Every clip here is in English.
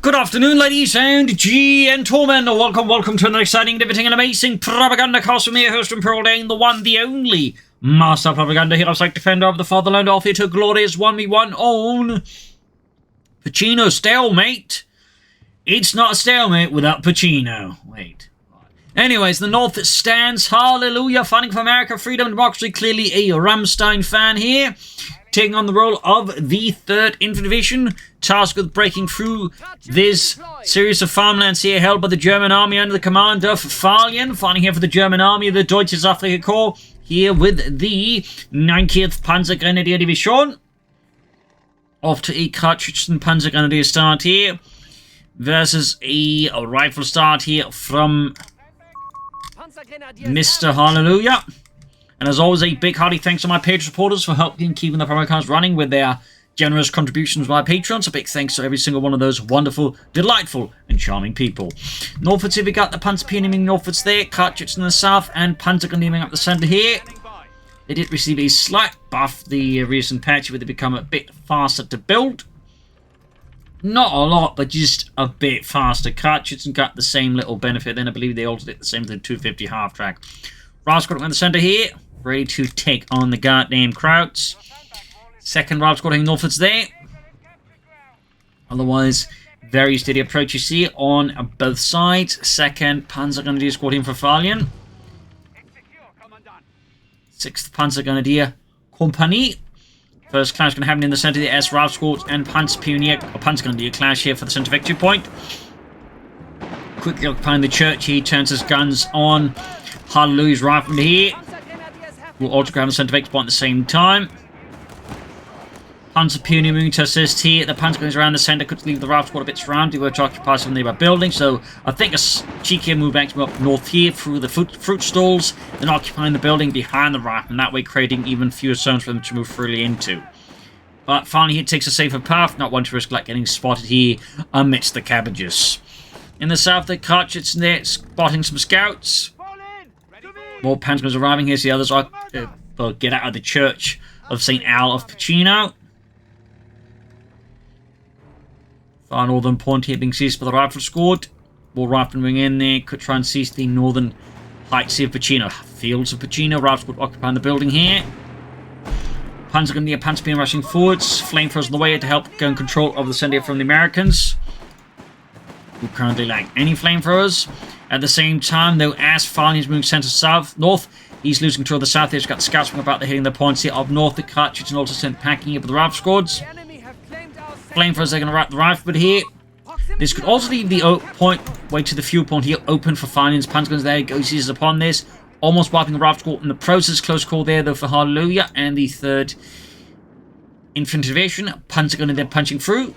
Good afternoon, ladies and gentlemen. Welcome to an exciting, riveting, and amazing Propagandacast with me, your host and Pearl Dane, the one, the only Master Propaganda Hero, like Defender of the Fatherland, off here to glorious 1v1 on Pachino Stalemate. It's not a stalemate without Pachino. Wait. Anyways, the North stands. Hallelujah. Fighting for America, freedom, and democracy. Clearly a Rammstein fan here. Taking on the role of the 3rd Infantry Division, tasked with breaking through this series of farmlands here held by the German army under the command of Farlion. Fighting here for the German army, the Deutsches Afrika Korps, here with the 90th Panzergrenadier Division. Off to a Cartridge Panzergrenadier start here, versus a rifle start here from Mr. Hallelujah. And as always, a big hearty thanks to my Patreon supporters for helping keeping the Propagandacast running with their generous contributions by Patrons. A big thanks to every single one of those wonderful, delightful, and charming people. Northwards here we got the Panzerpioneer northwards there, Cartridge in the south, and Panzergrenadier up the centre here. They did receive a slight buff the recent patch where they become a bit faster to build. Not a lot, but just a bit faster. Cartridge got the same little benefit. Then I believe they also did the same with the 250 half track. Rifle Squad in the centre here, ready to take on the goddamn Krauts. Second Rifle Squad heading northwards there. Otherwise, very steady approach you see on both sides. Second Panzergrenadier Squad in for Farlion. 6th Panzergrenadier Company. First clash going to happen in the centre of the S Rifle Squad and Panzergrenadier clash here for the centre victory point. Quickly occupying the church, he turns his guns on Hallelujah's rifle here. We'll also grab the centre victory point at the same time. Panzerpioneer moving to assist here. The Panzergrenadiers around the centre could leave the Rifle Squad a bit surrounded. They were to occupy some nearby buildings, so I think a cheekier move back up north here through the fruit stalls, then occupying the building behind the Rifle, and that way creating even fewer zones for them to move freely into. But finally he takes a safer path, not one to risk like getting spotted here amidst the cabbages. In the south, the Cartridge there spotting some scouts. More Panzergrenadiers arriving here, so the others are get out of the church of St. Al of Pachino. Far northern point here being seized by the Rifle Squad. More riflemen in there, could try and seize the northern heights here of Pachino. Fields of Pachino, Rifle Squad occupying the building here. Panzerpioneer rushing forwards. Flamethrowers on the way to help gain control of the centre from the Americans, who currently lack any flamethrowers. At the same time, though, as Farlion is moving north, he's losing control of the south. He's got scouts from about the hitting the points here up north. The Cartridge and also sent packing up with the Rifle Squads. Flamethrowers, they're going to wrap the rifle, but here this could also leave the way to the fuel point here open for Farlion's Panzerguns. There he goes, seizes upon this, almost wiping the Rifle Squad in the process. Close call there though for Hallelujah and the 3rd Infantry Division. Panzergun then punching through.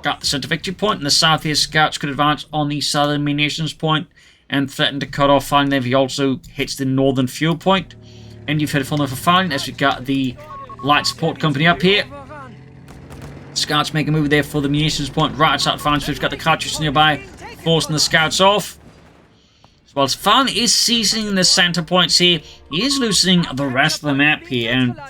Got the centre victory point. In the south here, scouts could advance on the southern munitions point and threaten to cut off Farlion. There he also hits the northern fuel point. And you've headed for Farlion as we got the light support company up here. Scouts make a move there for the munitions point right outside Farlion. So we've got the Cartridge nearby, forcing the scouts off. So whilst Farlion is seizing the centre points here, he is losing the rest of the map here. And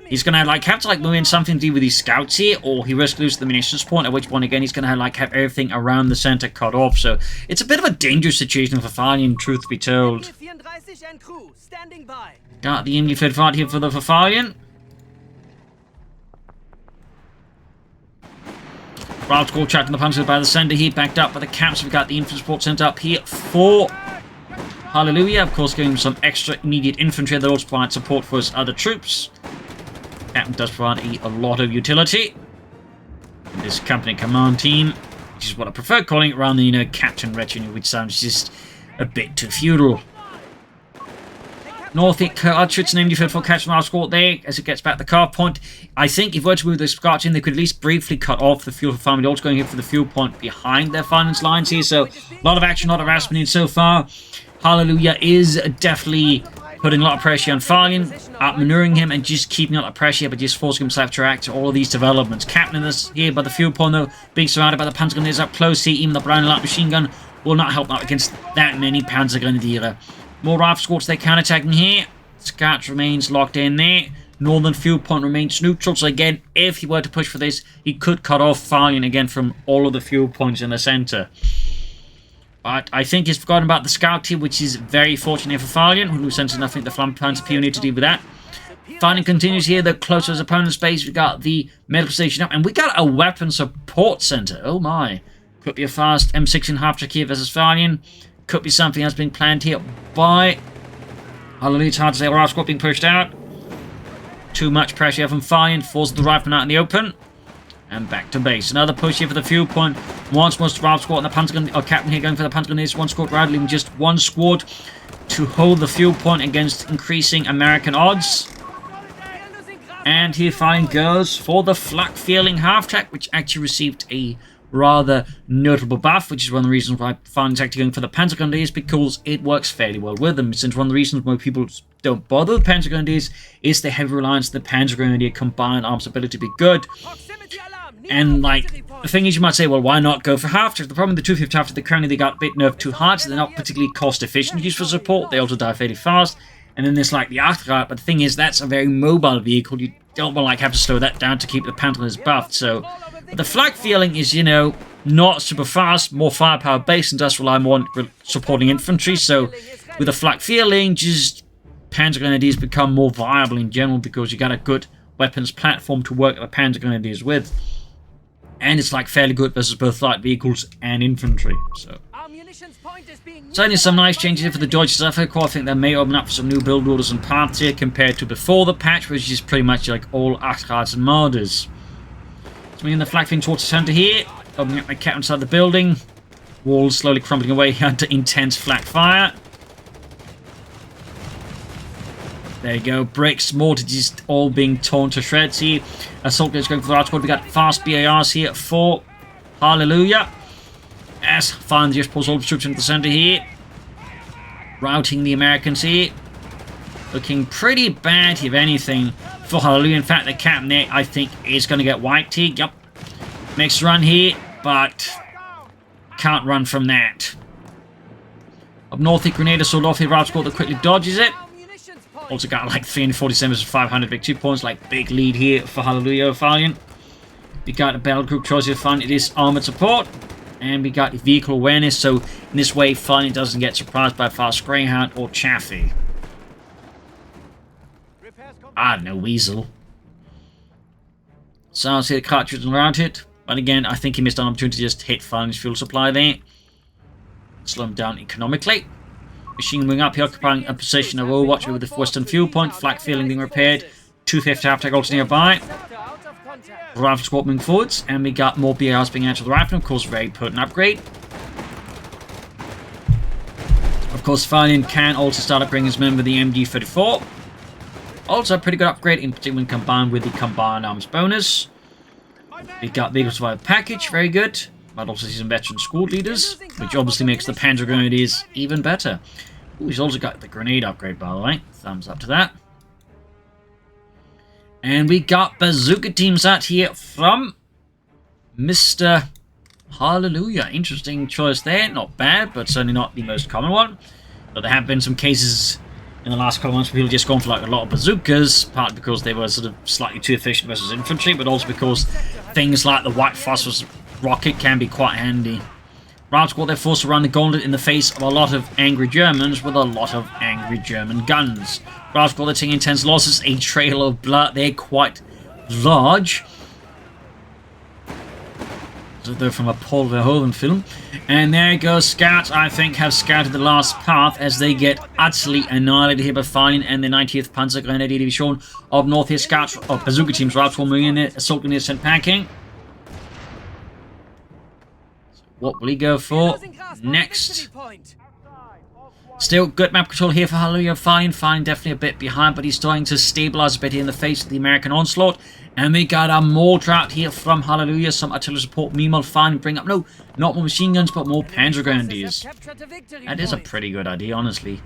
he's going to have to move in something to do with these scouts here, or he risks losing the munitions point, at which point again he's going to have everything around the centre cut off. So it's a bit of a dangerous situation for Farlion, truth be told. Got the Indy Fed fight here for Farlion. Rifle Squad tracking the Panzer by the centre here, backed up by the camps. We've got the infantry support sent up here for Hallelujah. Of course, giving him some extra immediate infantry that also provide support for his other troops. Captain does provide a lot of utility. This company command team, which is what I prefer calling it, rather than, captain retinue, which sounds just a bit too feudal. North here, Cartridge named you for catching Rifle Squad there as it gets back to the carve point. I think if we were to move the Scotch in, they could at least briefly cut off the fuel for Farlion. They're also going here for the fuel point behind their finance lines here, so a lot of action, a lot of harassment in so far. Hallelujah is definitely putting a lot of pressure on Farlion, outmaneuvering him and just keeping up the pressure, but just forcing himself to react to all of these developments. Captain this here by the fuel point though, being surrounded by the Panzergrenadiers up close here. Even the brown light machine gun will not help out against that many Panzergrenadier. More Rifle Squads, they're counter-attacking here. Scouts remains locked in there. northern fuel point remains neutral. So again, if he were to push for this, he could cut off Farlion again from all of the fuel points in the center. But I think he's forgotten about the scout team, which is very fortunate for Farlion, who sends nothing. The flank plans a pioneer to deal with that. Farlion continues here, the closer to his opponent's base. We got the medical station up, and we got a weapon support center. Oh my. Could be a fast M16 half-track here versus Farlion. Could be something that's been planned here by Hallelujah. It's hard to say. Rifle squad being pushed out. Too much pressure here from Farlion. Forces the rifleman out in the open. And back to base. Another push here for the fuel point. Once more, Rifle squad and the Pentagon, captain here going for the Pentagonist. One squad round, leaving just one squad to hold the fuel point against increasing American odds. And here Farlion goes for the flak feeling half-track, which actually received a rather notable buff, which is one of the reasons why Farlion's actually going for the Pentagon is because it works fairly well with them. Since one of the reasons why people don't bother with Pentagon is the heavy reliance on the Pentagon combined arms ability to be good. And like the thing is, you might say, well, why not go for half-track? The problem with the 250 half-track, currently they got a bit nerfed too hard, so they're not particularly cost-efficient use for support. They also die fairly fast. And then there's like the afterguard, but the thing is, that's a very mobile vehicle. You don't want to like have to slow that down to keep the Pentagonist buffed. So the flak feeling is, you know, not super fast, more firepower based, and does rely more on supporting infantry. So with the flak feeling, just Panzer Grenadiers become more viable in general because you got a good weapons platform to work the Panzer Grenadiers with. And it's like fairly good versus both light vehicles and infantry. So certainly some nice changes here for the Deutsche USF Corps. I think that may open up for some new build orders and parts here compared to before the patch, which is pretty much like all Achtards and Marders. Swinging the flak thing towards the center here. Opening up my cat inside the building. Walls slowly crumbling away under intense flak fire. There you go. Bricks, mortar just all being torn to shreds here. Assault is going for the large squad. We got fast BARs here for Hallelujah. As Farlion just pulls all the troops into the center here. Routing the Americans here. Looking pretty bad, if anything, for Hallelujah. In fact, the captain there, I think, is going to get wiped here. Yep. Makes a run here, but can't run from that. Up north, the Grenadier sold off the rival squad that quickly dodges it. Also got like 347 versus 500 victory points, like big lead here for Hallelujah Farlion. We got a battle group choice here, Farlion. It is armored support. And we got vehicle awareness, so in this way, Farlion doesn't get surprised by fast Greyhound or Chaffee. I don't know, Weasel. So I'll see the cartridge around it. But again, I think he missed an opportunity to just hit Farlion's fuel supply there. Slow him down economically. Machine wing up here, occupying a position of Overwatch with the western fuel point. Flak feeling being repaired. 250 half-tech also nearby. Rifle squad moving forwards, and we got more BRs being added to the rifle. Of course, very potent upgrade. Of course, Farlion can also start upgrading his men with the MG34. Also, a pretty good upgrade, in particular when combined with the combined arms bonus. We got vehicle survival package, very good. But also see some veteran squad leaders, which obviously makes the Panzer Grenadiers even better. Ooh, he's also got the grenade upgrade, by the way. Thumbs up to that. And we got bazooka teams out here from Mr. Hallelujah. Interesting choice there. Not bad, but certainly not the most common one. But there have been some cases in the last couple of months where people just gone for like a lot of bazookas, partly because they were sort of slightly too efficient versus infantry, but also because things like the White Phosphorus rocket can be quite handy. Rival squad, they're forced to run the gauntlet in the face of a lot of angry Germans with a lot of angry German guns. Rival squad, they're taking intense losses, a trail of blood. They're quite large. So they're from a Paul Verhoeven film. And there goes Scouts, I think, have scouted the last path as they get utterly annihilated here by Farlion and the 90th Panzer Grenadier Division of North here. Scouts of bazooka teams, rival squad moving in there, assault grenadiers sent packing. What will he go for next? Still good map control here for Hallelujah. Fine definitely a bit behind, but he's starting to stabilize a bit here in the face of the American onslaught. And we got a mortar out here from Hallelujah. Some artillery support. Meanwhile, Fine bring up, no, not more machine guns, but more Panzer Grenadiers. That is a pretty good idea, honestly.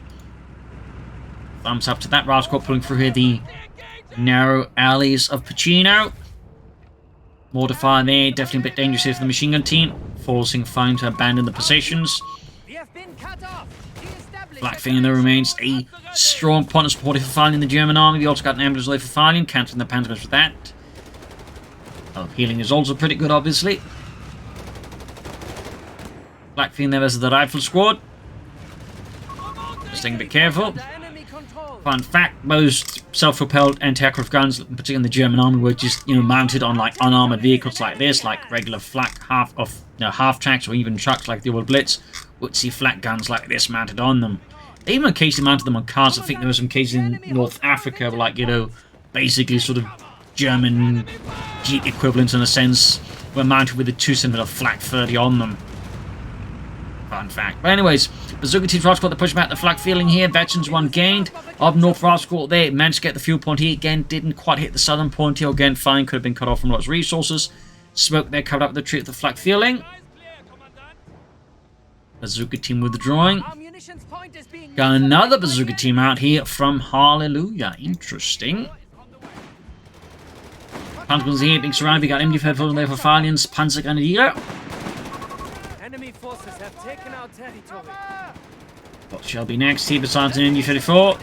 Thumbs up to that. Rival squad pulling through here the narrow alleys of Pachino. Mortar fire there, definitely a bit dangerous here for the machine gun team, forcing Fine to abandon the positions. Flak Feeling though remains a strong point of support for Farlion in the German army. We also got an ambulance away for Farlion, countering the Panzers with that. Healing is also pretty good, obviously. Flak Feeling there versus the Rifle Squad. Just being a bit careful. Fun fact, most self-propelled anti-aircraft guns, particularly in the German army, were just, mounted on like unarmored vehicles like this, like regular flak half tracks or even trucks like the old Blitz, would see flak guns like this mounted on them. They even occasionally mounted them on cars. I think there were some cases in North Africa where, like, basically sort of German Jeep equivalents in a sense, were mounted with a 2-cylinder flak 30 on them. Fun fact. But anyways, Bazooka Team's Rifle Squad, they're pushing back the Flak Feeling here. Veterans 1 gained. Up North Rifle Squad, they managed to get the fuel point here. Again, didn't quite hit the southern point here. Again, fine, could have been cut off from lots of resources. Smoke there covered up the retreat of the Flak Feeling. Bazooka Team withdrawing. Got another Bazooka Team out here from Hallelujah. Interesting. Panzerguns here being surrounded. We got MD-34 there for Farlion's Panzer Grenadier. Enemy forces have taken our territory. What shall be next here besides an MD-34?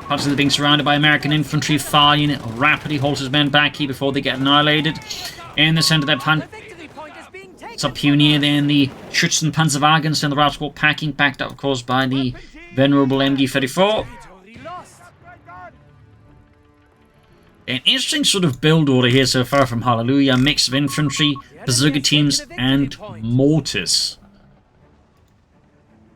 Panzers are being surrounded by American infantry. Farlion rapidly halts his men back here before they get annihilated. In the center, it's up here near then the Schützen Panzerwagens and the Rifle Squad packing, backed up, of course, by the venerable MD-34. An interesting sort of build order here so far from Hallelujah. A mix of infantry, bazooka teams, and mortars.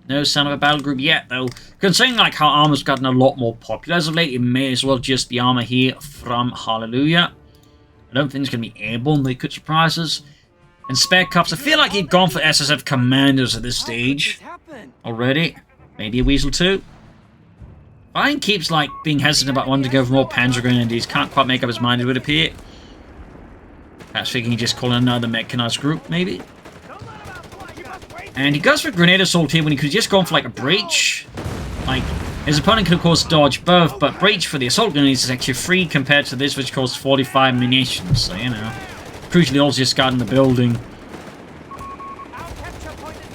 No sign of a battle group yet, though. Considering like how armor's gotten a lot more popular as of late, it may as well just be armor here from Hallelujah. I don't think it's going to be airborne. They could surprise us. And spare cups. I feel like he'd gone for SSF commanders at this stage already. Maybe a Weasel too. Farlion keeps like being hesitant about wanting to go for more Panzer Grenadiers. Can't quite make up his mind, it would appear. Perhaps thinking he just call another mechanized group, maybe. And he goes for a grenade assault here when he could have just gone for like a breach. Like, his opponent could of course dodge both, but breach for the assault grenades is actually free compared to this, which costs 45 munitions. So, crucially also just got in the building.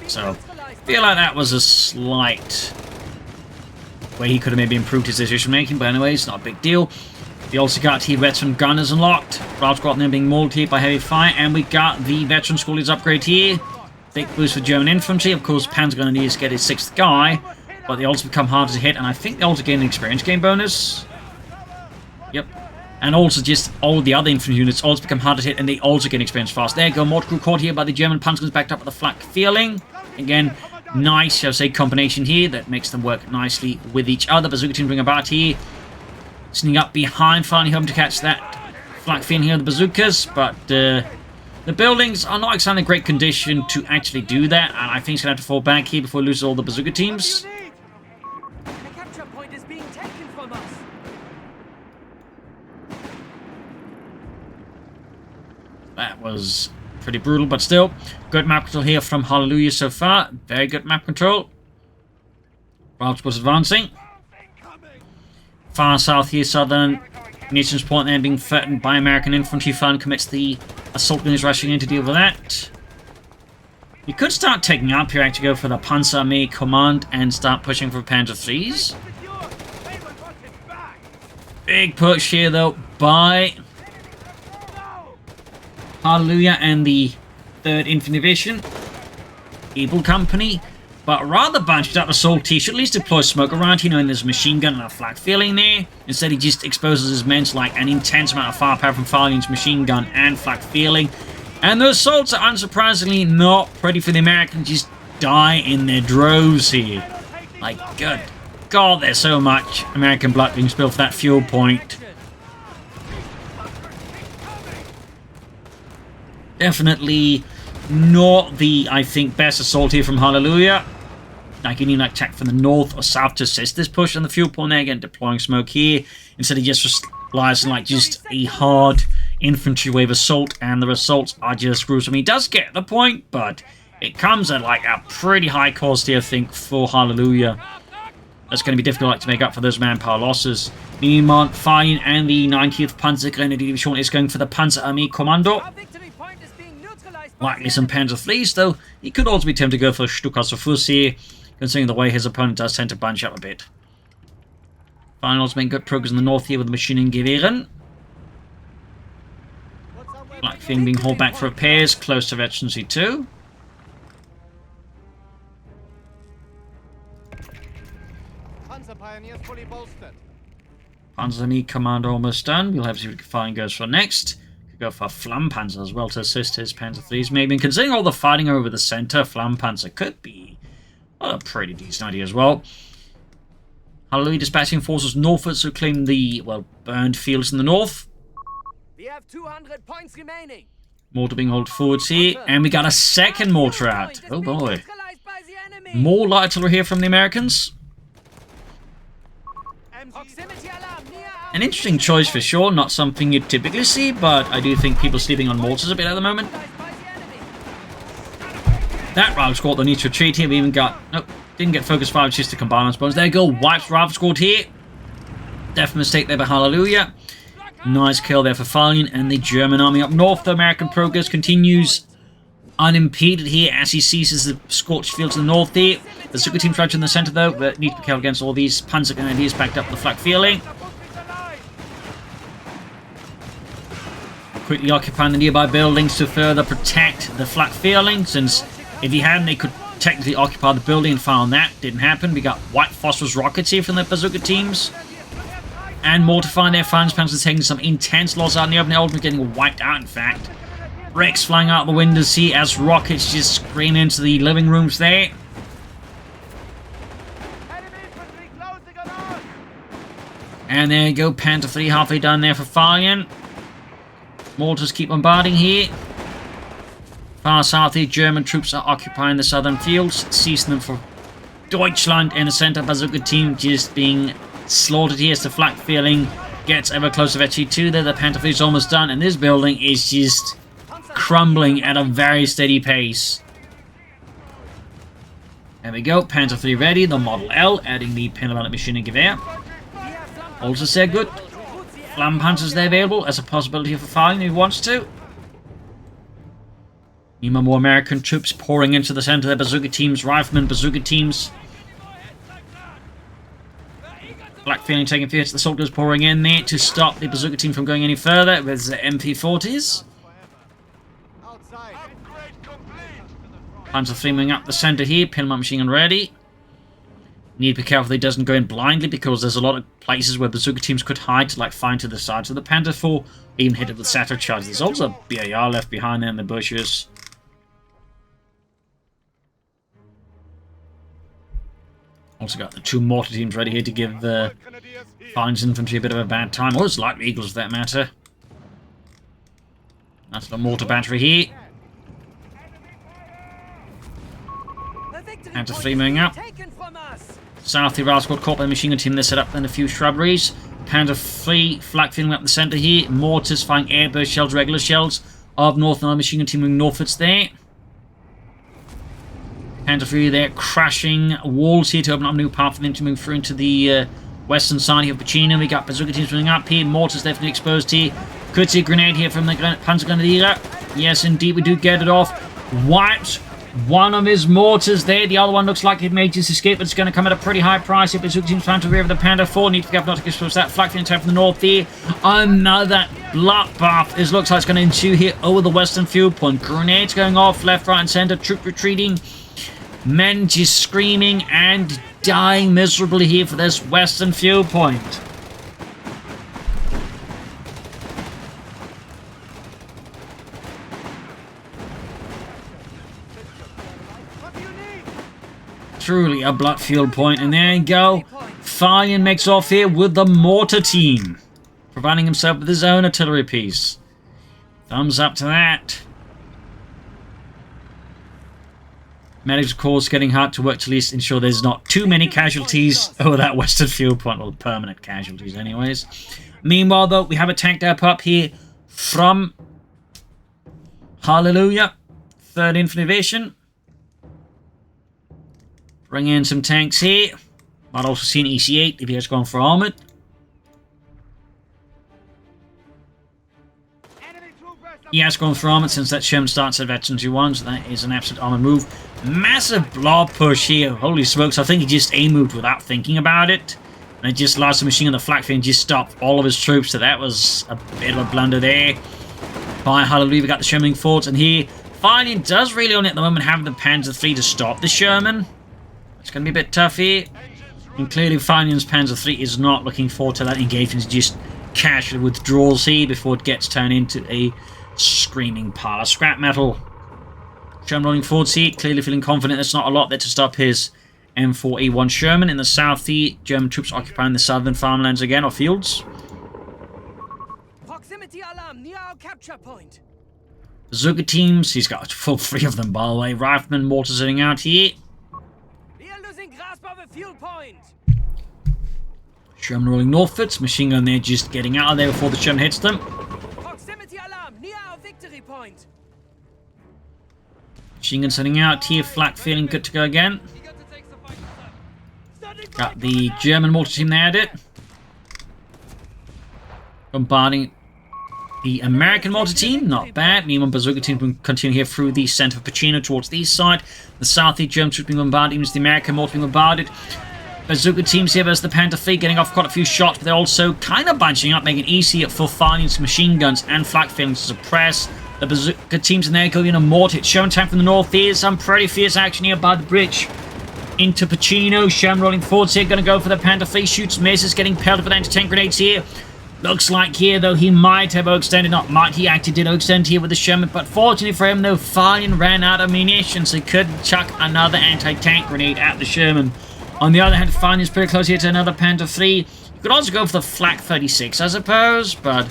So, I feel like that was a slight where he could have maybe improved his decision making, but anyways, not a big deal. We also got here veteran gunners unlocked. Rifle Squad now being mauled here by heavy fire, and we got the veteran schoolers upgrade here. Big boost for German infantry. Of course, Panzer Grenadiers get his 6th guy, but they also become harder to hit, and I think they also gain an experience gain bonus. Yep. And also just all the other infantry units also become harder to hit, and they also get experience fast. There you go, mortar crew caught here by the German Panzerguns, backed up with the Flak Feeling. Again, nice, shall I say, combination here that makes them work nicely with each other. Bazooka Team bring about here. Sneaking up behind, finally home to catch that Flak Feeling here with the bazookas, but the buildings are not exactly in great condition to actually do that, and I think he's going to have to fall back here before he loses all the bazooka teams. The capture point is being taken from us. That was pretty brutal, but still, good map control here from Hallelujah so far. Very good map control. Rifle was advancing. Far south here, southern munitions point there being threatened by American infantry. Farlion commits the assault units rushing in to deal with that. You could start taking up here, actually go for the Panzerarmee command and start pushing for Panzer IIIs. Big push here though by Hallelujah and the 3rd Infantry Division. Evil Company. But rather bunched up assault, he should at least deploy smoke around here, knowing there's a machine gun and a Flak Feeling there. Instead, he just exposes his men to like an intense amount of firepower from Farlion's machine gun and Flak Feeling. And the assaults are unsurprisingly not pretty for the Americans, just die in their droves here. Like, good God, there's so much American blood being spilled for that fuel point. Definitely not the, I think, best assault here from Hallelujah. Like, you need like attack from the north or south to assist this push on the fuel point there. Again, deploying smoke here. Instead, he just relies on like just a hard infantry wave assault, and the assaults are just gruesome. He does get the point, but it comes at like a pretty high cost here, I think, for Hallelujah. That's going to be difficult to make up for those manpower losses. Meanwhile, Farlion and the 90th Panzer Grenadier Division is going for the Panzerarmee Kommando. Likely some Panzer IIIs, though he could also be tempted to go for Stuka Fuss here. considering the way his opponent does tend to bunch up a bit. Finals making good progress in the north here with the Maschinengewehren. Blackfin being hauled back for repairs, close to Veteran C2. Panzer Commander almost done. We'll have to see what Farlion goes for next. Could go for Flampanzer as well to assist his Panzer IIIs. Maybe, and considering all the fighting over the center, Flampanzer could be a pretty decent idea as well. Hallelujah dispatching forces northwards to claim the, well, burned fields in the north. We have 200 points remaining. Mortar being hauled forwards here, and we got a second mortar out. Oh boy. More light artillery here from the Americans. An interesting choice for sure, not something you'd typically see, but I do think people sleeping on mortars a bit at the moment. That rival squad that needs to retreat here. We even got... Nope, didn't get focus fire, just to combine on spawns. There you go, wipes rival squad here. Definite mistake there by Hallelujah. Nice kill there for Farlion, and the German army up north. The American progress continues unimpeded here as he seizes the scorched fields in the north here. The Zucker team tries in the center though, but need to be careful against all these Panzer Grenadiers backed up the flak feeling. Quickly occupying the nearby buildings to further protect the flak feeling, since if he hadn't, they could technically occupy the building and fire on that. Didn't happen. We got white phosphorus rockets here from the bazooka teams. And mortifying their fans, Panzers taking some intense loss out in the open. Ultimately getting wiped out, in fact. Wrecks flying out the windows here as rockets just scream into the living rooms there. And there you go, Panther 3 halfway done there for Farlion. Mortars keep bombarding here. Far south here, German troops are occupying the southern fields, seizing them for Deutschland, in the center. Bazooka team just being slaughtered here as the flak feeling gets ever closer to G2 there. The Panther 3 is almost done, and this building is just crumbling at a very steady pace. There we go, Panther 3 ready, the Model L, adding the Penelonic Maschinengewehr. Also sehr good. Flampanzers there available as a possibility for Farlion if he wants to. Meanwhile, more American troops pouring into the center. Their bazooka teams, riflemen, bazooka teams. Black feeling taking fierce. The soldiers pouring in there to stop the bazooka team from going any further with the MP40s. Panzer 3 moving up the center here. Pinman machine gun ready. Need to be careful that he doesn't go in blindly, because there's a lot of places where bazooka teams could hide to like find to the sides of the Panther 4, even hit it with satellite charges. There's also a BAR left behind there in the bushes. Also got the two mortar teams ready here to give Farlion's infantry a bit of a bad time, or his light eagles for that matter. That's the mortar battery here. Panther 3 moving up. South, the Rail Squad caught by the machine gun team. They're set up in a few shrubberies. Panther 3 flak feeling up the center here. Mortars firing airburst shells, regular shells. Of north, another machine gun team moving northwards there. Panther 3 there crashing walls here to open up a new path for them to move through into the western side here of Pachino. We got bazooka teams moving up here. Mortars definitely exposed here. Could see a grenade here from the Panzer Grenadier. Yes, indeed, we do get it off. Wiped one of his mortars there. The other one looks like it made his escape, but it's going to come at a pretty high price. If bazooka teams trying to rear the Panther 4, need to be careful not to expose that. Flak feeling attack from the north there. Another bloodbath. It looks like it's going to ensue here over the western field point. Grenades going off left, right, and center. Troop retreating. Men just screaming and dying miserably here for this western field point. Truly a blood field point, and there you go. Farlion makes off here with the mortar team, providing himself with his own artillery piece. Thumbs up to that. Medics, of course, getting hard to work to at least ensure there's not too many casualties over that western field point. Well, permanent casualties anyways. Meanwhile, though, we have a tank depot up here from Hallelujah, 3rd Infantry Division. Bring in some tanks here. Might also see an EC8 if he has gone for armoured. He has gone for armored since that Sherman starts at Veteran 2-1, so that is an absolute armored move. Massive blob push here. Holy smokes, I think he just A-moved without thinking about it. And it just allows the machine on the flak field and just stopped all of his troops, so that was a bit of a blunder there. By Hallelujah, we got the Sherman forwards, and here, Farlion does really only at the moment have the Panzer III to stop the Sherman. It's going to be a bit tough here. And clearly Farlion's Panzer III is not looking forward to that engagement. He just casually withdraws here before it gets turned into a screaming pile of scrap metal. Sherman rolling forwards here, clearly feeling confident there's not a lot there to stop his M4A1 Sherman. In the south here, German troops occupying the southern farmlands again, or fields. Proximity alarm near our capture point. Bazooka teams, he's got full 3 of them by the way. Rifleman mortars sitting out here. We are losing grasp of a fuel point. Sherman rolling northwards, machine gun there just getting out of there before the Sherman hits them. Proximity alarm near our victory point. Machine gun sending out here, flak feeling good to go again. Got the German mortar team there at it. Bombarding the American mortar team, not bad. Neiman Bazooka team will continue here through the centre of Pachino towards the east side. The south east German troops being bombarded, even as the American mortar being bombarded. Bazooka teams here versus the Panther Fleet getting off quite a few shots, but they're also kind of bunching up, making it easier for Farlion's machine guns and flak feeling to suppress the Bazooka teams in there. Going in a mortar. It's showing time from the north here. Some pretty fierce action here by the bridge. Into Pachino. Sherman rolling forwards here. Going to go for the Panther Fleet. Shoots, misses. Getting pelted with anti-tank grenades here. Looks like here, though, he might have overextended. Not might. He actually did overextend here with the Sherman. But fortunately for him, though, Farlion ran out of munitions. So he couldn't chuck another anti-tank grenade at the Sherman. On the other hand, Farlion's pretty close here to another Panther 3. You could also go for the Flak 36, I suppose. But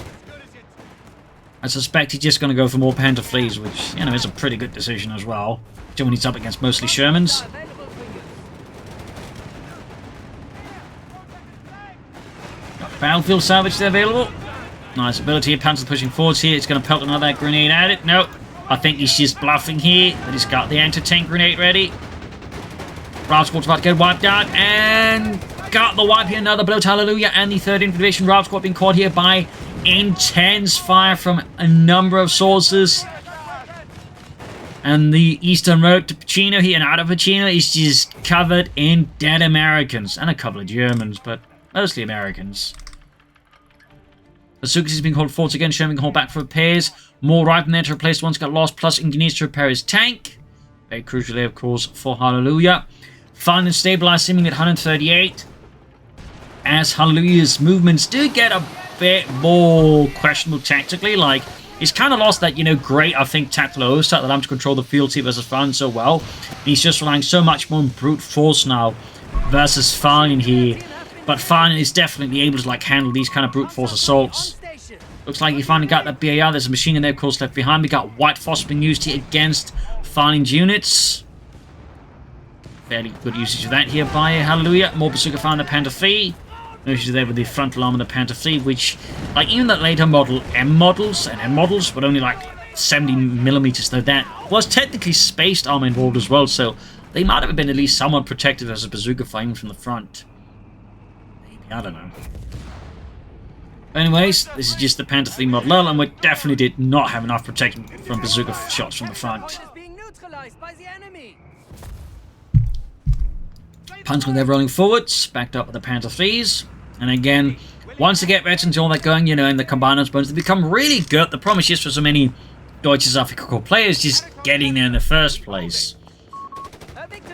I suspect he's just going to go for more Panther 3s, which, you know, is a pretty good decision as well. When he's up against mostly Shermans. Battlefield salvage available. Nice ability. Panzer pushing forwards here. It's going to pelt another grenade at it. Nope. I think he's just bluffing here. But he's got the anti-tank grenade ready. Route Squad's about to get wiped out. And got the wipe here. Another blow to Hallelujah. And the 3rd Infantry Division Route Squad being caught here by intense fire from a number of sources. And the eastern road to Pachino here and out of Pachino is just covered in dead Americans. And a couple of Germans, but mostly Americans. Bazookas is being called forwards again. Sherman being called back for repairs. More riflemen there to replace the ones got lost. Plus engineers to repair his tank. Very crucially, of course, for Hallelujah. Finally stabilized, seeming at 138. As Hallelujah's movements do get a bit more questionable tactically. Like, he's kind of lost that, you know, great, I think, tactical oversight that allowed him to control the field team versus Farlion so well. And he's just relying so much more on brute force now versus Farlion here. But Farlion is definitely able to, like, handle these kind of brute force assaults. Looks like he finally got that BAR. There's a machine gun there, of course, left behind. We got White Phosphor being used here against Farlion's units. Fairly good usage of that here by Hallelujah. More Bazooka found the Panther 3. No issues there with the frontal arm of the Panther 3, which, like, even that later model M models and M models were only like 70mm, though that was technically spaced armor involved as well, so they might have been at least somewhat protected as a bazooka firing from the front. Maybe, I don't know. Anyways, this is just the Panther 3 Model L, and we definitely did not have enough protection from bazooka shots from the front. Panzer they're rolling forwards, backed up with the Panther 3s. And again, once they get veterans and all that going, you know, in the combined arms bones, they become really good. The problem is just for so many Deutsche Afrika players just getting there in the first place.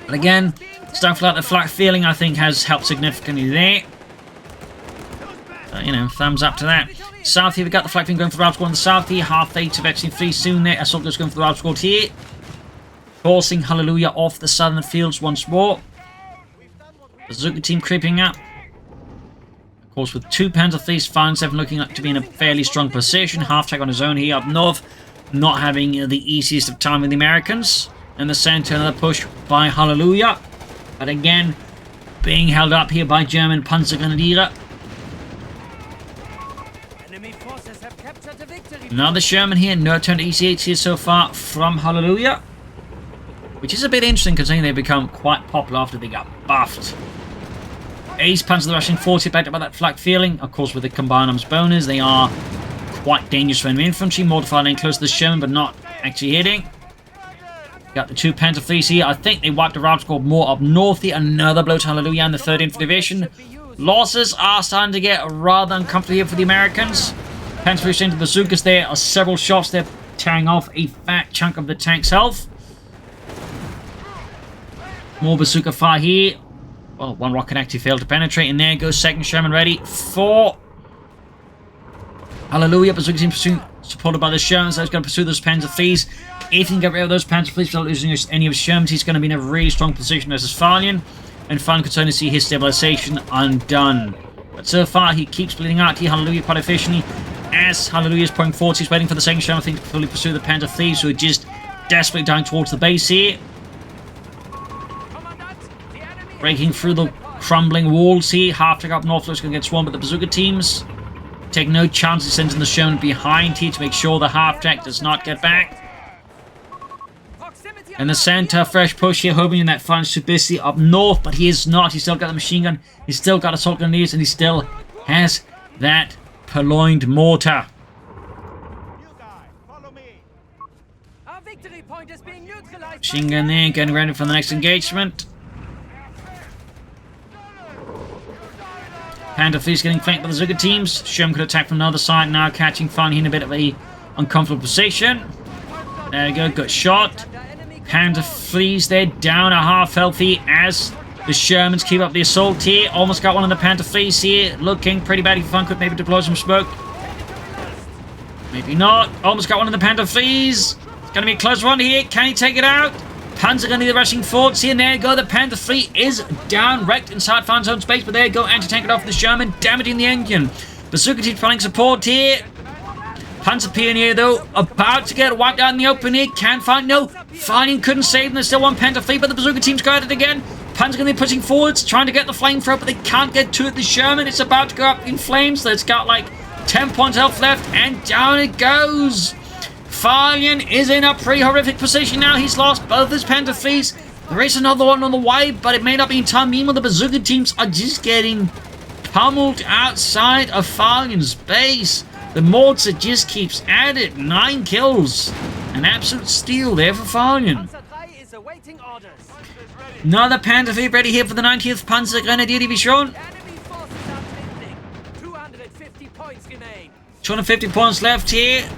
But again, stuff like the flak feeling, I think, has helped significantly there. So, you know, thumbs up to that. South here, we've got the flak feeling going for the route squad on the south here. Half eight to veteran 3 soon there. Assault goes going for the route squad here. Forcing Hallelujah off the southern fields once more. Bazooka team creeping up. Of course, with 2 Panther 3s, Farlion 7 looking like to be in a fairly strong position. Half-track on his own here up north. Not having the easiest of time with the Americans. In the center, another push by Hallelujah. But again, being held up here by German Panzergrenadiere. Enemy forces have captured the victory. Another Sherman here. No turn to ECH here so far from Hallelujah. Which is a bit interesting considering they've become quite popular after they got buffed. Ace Panzer the Russian 40 backed up by that flak feeling. Of course, with the combined arms bonus, they are quite dangerous for enemy infantry. Mortar lane close to the Sherman, but not actually hitting. Got the 2 Panther fleets here. I think they wiped the Arab squad more up north here. Another blow to Hallelujah in the 3rd Infantry Division. Losses are starting to get rather uncomfortable here for the Americans. Panther fleets into bazookas. There are several shots there, tearing off a fat chunk of the tank's health. More bazooka fire here. Well, 1 rocket actually failed to penetrate. And there goes 2nd Sherman ready for Hallelujah. Bazooka team pursuing, supported by the Shermans. So he's going to pursue those Panther fleets. If he can get rid of those Panther fleets without losing any of his Shermans, he's going to be in a really strong position versus Farlion. And Farlion could certainly see his stabilization undone. But so far, he keeps bleeding out here. Hallelujah quite efficiently. As Hallelujah is pouring forward, he's waiting for the 2nd Sherman fleet to fully pursue the Panther fleets, who are just desperately dying towards the base here. Breaking through the crumbling walls here. Half-track up north looks going to get swarmed, but the bazooka teams take no chances sending the Sherman behind here to make sure the half-track does not get back. And the center, fresh push here, hoping that finds Subisi up north, but he is not. He's still got the machine gun, he's still got assault grenades, and he still has that purloined mortar. Machine gun there, getting ready for the next engagement. Panther fleet's getting flanked by the Zuga teams. Sherman could attack from the other side now, catching Farlion in a bit of a uncomfortable position. There we go, good shot. Panther flees there, down a half healthy as the Shermans keep up the assault here. Almost got one of the Panther flees here, looking pretty bad. If Fun could maybe deploy some smoke. Maybe not. Almost got one of the Panther flees. It's going to be a close one here. Can he take it out? Panzer going to need the rushing forwards here, and there you go. The Panther fleet is down, wrecked inside Fan's own space, but there you go. Anti-tank it off the Sherman, damaging the engine. Bazooka team providing support here. Panzer Pioneer, though, about to get wiped out in the open here. Can find no. Farlion couldn't save them. There's still 1 Panther fleet, but the Bazooka team's got it again. Panzer going to be pushing forwards, trying to get the flamethrower, but they can't get to it. The Sherman, it's about to go up in flames. So it's got like 10 points health left, and down it goes. Farlion is in a pretty horrific position now. He's lost both his Panther fleets. There is another one on the way, but it may not be in time. Meanwhile, the Bazooka teams are just getting pummeled outside of Farlion's base. The Mortar just keeps at it. 9 kills. An absolute steal there for Farlion. Another Panther fleet ready here for the 90th Panzer Grenadier Division. 250 points left here.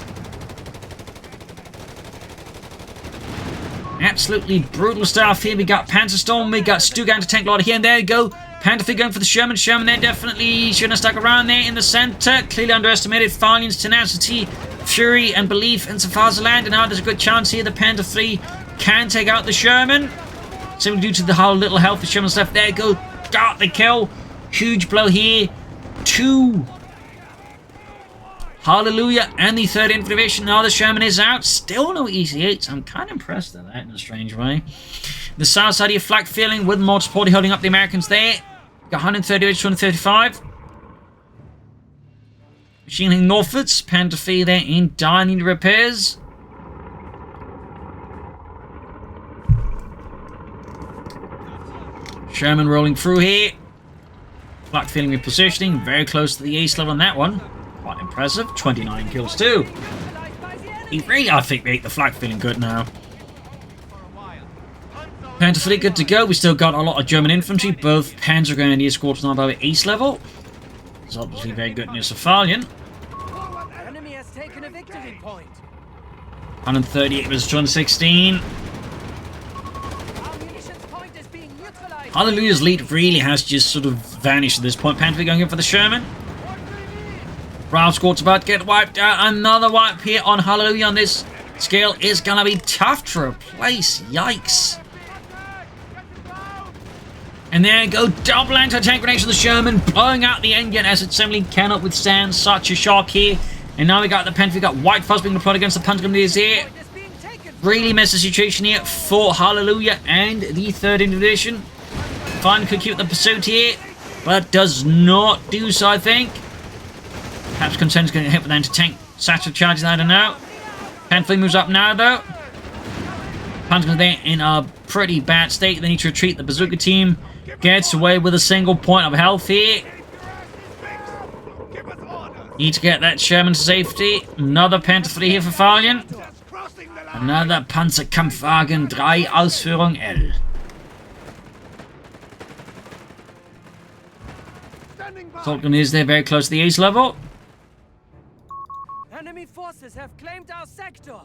Absolutely brutal stuff here. We got Panzer Storm, we got Stugan to tank loader here, and there you go. Panther fleet going for the Sherman. Sherman there definitely shouldn't have stuck around there in the center. Clearly underestimated Farlion's tenacity, fury, and belief in so far as the land. And now there's a good chance here the Panther fleet can take out the Sherman. Simply due to the how little health the Sherman's left. There you go. Got the kill. Huge blow here. 2 Hallelujah and the 3rd Infantry Division. Now the Sherman is out. Still no EC8s. I'm kind of impressed at that in a strange way. The south side here, flak filling with more support holding up the Americans there. Got 130 to 235. Machine gun northwards. Panther fleet there in dire need of repairs. Sherman rolling through here. Flak filling repositioning. Very close to the ace level on that one. Quite impressive. 29 kills too. He really, I think, made the flak feeling good now. Panther fleet good to go. We still got a lot of German infantry. Both Panzer Grenadier squads not over ace level. It's obviously very good news for Farlion. Enemy has taken a victory point. 138 versus 216. Hallelujah's lead really has just sort of vanished at this point. Panther fleet going in for the Sherman. Brown squad's about to get wiped out. Another wipe here on Hallelujah on this scale is going to be tough to replace. Yikes. And there you go. Double anti-tank grenades on the Sherman, blowing out the engine as it simply cannot withstand such a shock here. And now we got the Panther. We got White Fuzz being deployed against the Panzer Grenadiers here. Really messed the situation here for Hallelujah and the 3rd Division. Fun could keep the pursuit here, but does not do so, I think. Perhaps Contend's going to hit with anti-tank satchel charges, I don't know. Panther fleet moves up now, though. Panzer there in a pretty bad state. They need to retreat. The Bazooka team gets away with a single point of health here. Need to get that Sherman to safety. Another Panther 3 here for Farlion. Another Panzerkampfwagen 3 Ausführung L. Falcon is there, very close to the ace level. Enemy forces have claimed our sector.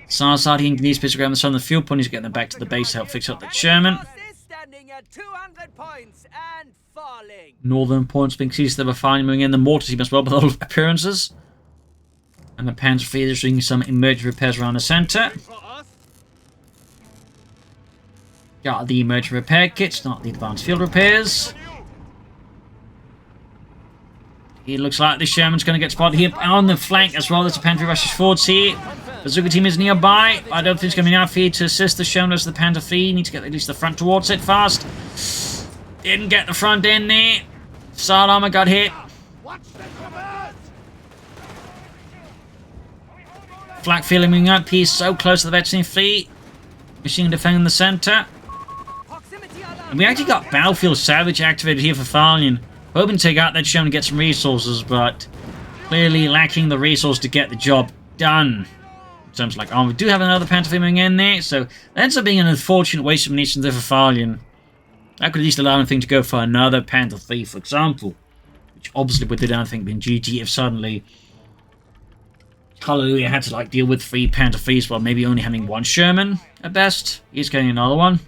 Sarsad in these pictures around the southern fuel point. He's getting them back to the base to help fix up that Sherman. Standing at 200 points and falling. Northern points being seized. They were fine moving in. The mortar team as well, with all appearances. And the Panzer III is doing some emergency repairs around the centre. Got the emergency repair kits, not the advanced field repairs. It looks like the Sherman's going to get spotted here on the flank as well. There's a Panther rushes forwards here. Bazooka team is nearby. I don't think it's going to be enough here to assist the Sherman as the Panther III. Need to get at least the front towards it fast. Didn't get the front in there. Side armor got hit. Flak filling up. He's so close to the veteran fleet. Machine defending the centre. And we actually got Battlefield Savage activated here for Farlion. Hoping to take out that Sherman to get some resources, but clearly lacking the resource to get the job done. In terms of like, we do have another Panther filming in there, so that ends up being an unfortunate waste of munitions there for Farlion. That could at least allow anything to go for another Panther 3, for example. Which obviously would do anything been GG if suddenly Hallelujah had to like deal with 3 Panther 3s while maybe only having 1 Sherman at best. He's getting another one.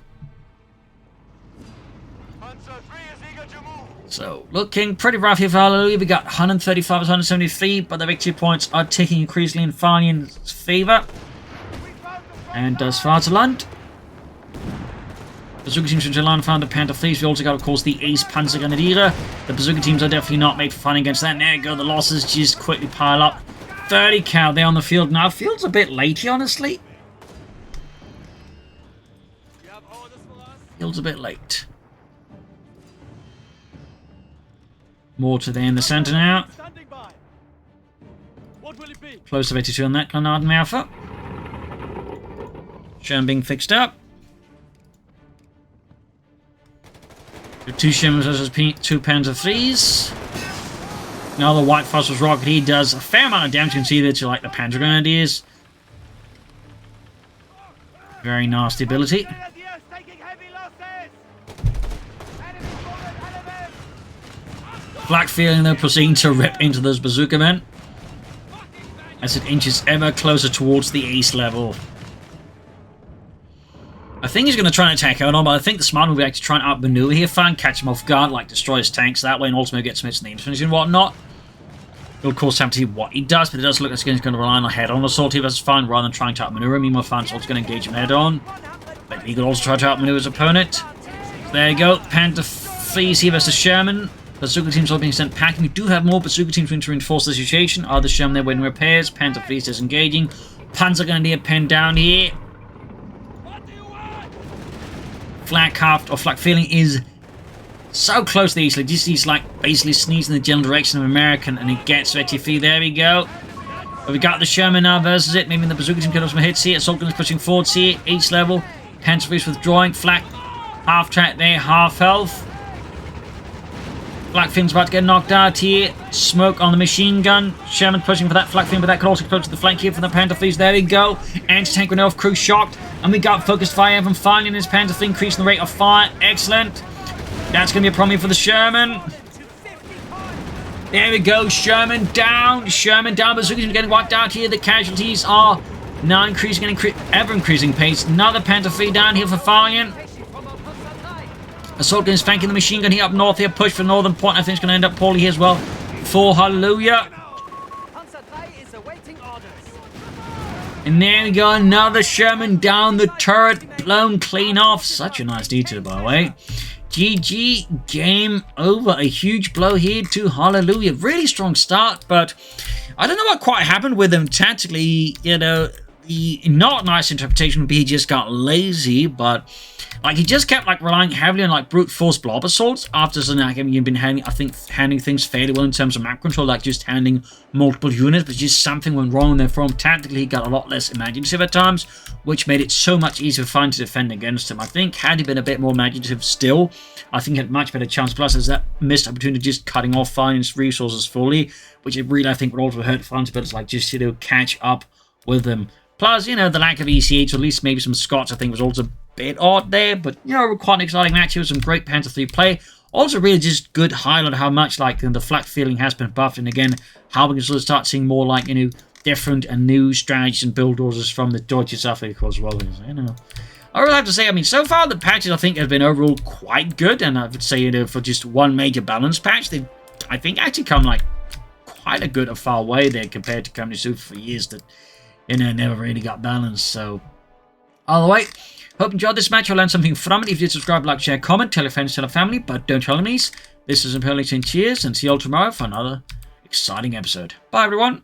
So, looking pretty rough here for Hallelujah. We got 135 to 173, but the victory points are ticking increasingly in Farlion's favour. And does Vaterland. Bazooka teams from Jalan found the Panther 3s. We also got, of course, the Ace Panzergrenadiere. The Bazooka teams are definitely not made for fun against that. And there you go, the losses just quickly pile up. 30 cal there on the field now. Field's a bit late here, honestly. Field's a bit late. Mortar there in the centre now. Close to 82 on that Grenadier Alpha. Sherman being fixed up. 2 Shermans versus 2 Panther 3s. Now the White Phosphorus rocket, he does a fair amount of damage. You can see that to like the Panzer Grenadiers. Very nasty ability. Black feeling though proceeding to rip into those bazooka men as it inches ever closer towards the ace level. I think he's going to try and attack out on, but I think the smart move will be actually try and outmaneuver here, find, catch him off guard, like destroy his tanks that way, and ultimately get some hits in the infantry and whatnot. We'll of course have to see what he does, but it does look like he's going to rely on a head-on assault here versus fine rather than trying to outmaneuver him. Meanwhile, Fine's also going to engage him head-on. But he could also try to outmaneuver his opponent. There you go, Panther 3s here versus Sherman. Bazooka teams are being sent packing. We do have more Bazooka teams to reinforce the situation. Are the Sherman there waiting repairs? Panther 3s disengaging. Panzer Grenadier pinned down here. Flak Haft or Flak Feeling is so close to the east. Like, he's like basically sneezing in the general direction of American, and he gets Vetifi. There we go. But we got the Sherman now versus it. Maybe the Bazooka team can have some hits here. Assault gun is pushing forwards here. Each level. Panther 3s withdrawing. Flak half track there, half health. Blackfin's about to get knocked out here. Smoke on the machine gun. Sherman pushing for that Flakfin, but that could also go to the flank here for the Panther 3s. There we go. Anti-tank grenade crew shocked. And we got focused fire from Farlion and his Panther 3, increasing the rate of fire. Excellent. That's going to be a problem here for the Sherman. There we go. Sherman down. Sherman down. Bazooka team getting wiped out here. The casualties are now increasing and ever-increasing pace. Another Panther 3 down here for Farlion. Assault gun is flanking the machine gun here up north here. Push for northern point. I think it's going to end up poorly here as well. For Hallelujah. And there we go. Another Sherman down the turret. Blown clean off. Such a nice detail, by the way. GG. Game over. A huge blow here to Hallelujah. Really strong start, but I don't know what quite happened with him tactically. You know, the not nice interpretation would be he just got lazy, but like he just kept like relying heavily on like brute force blob assaults after something like you've been handling things fairly well in terms of map control, like just handling multiple units, but just something went wrong there for him. Tactically, he got a lot less imaginative at times, which made it so much easier for Farlion to defend against him. I think had he been a bit more imaginative still, I think he had a much better chance. Plus, there's that missed opportunity just cutting off Farlion's resources fully, which it really I think would also hurt Farlion's ability to like just catch up with them. Plus, the lack of ECH, or at least maybe some Scots, I think was also a bit odd there. But, quite an exciting match. It was some great Panther 3 play. Also, really just good highlight how much, like, the flat feeling has been buffed. And again, how we can sort of start seeing more, like, different and new strategies and build orders from the Deutsche Sache as well. I really have to say, I mean, so far the patches, I think, have been overall quite good. And I would say, for just one major balance patch, they've, I think, actually come, like, quite a good far way there compared to Company Super for years that never really got balanced. So, all the way. Hope you enjoyed this match. You'll learn something from it. If you did, subscribe, like, share, comment, tell your friends, tell your family, but don't tell enemies. This is Imperial 18. Cheers, and see you all tomorrow for another exciting episode. Bye, everyone.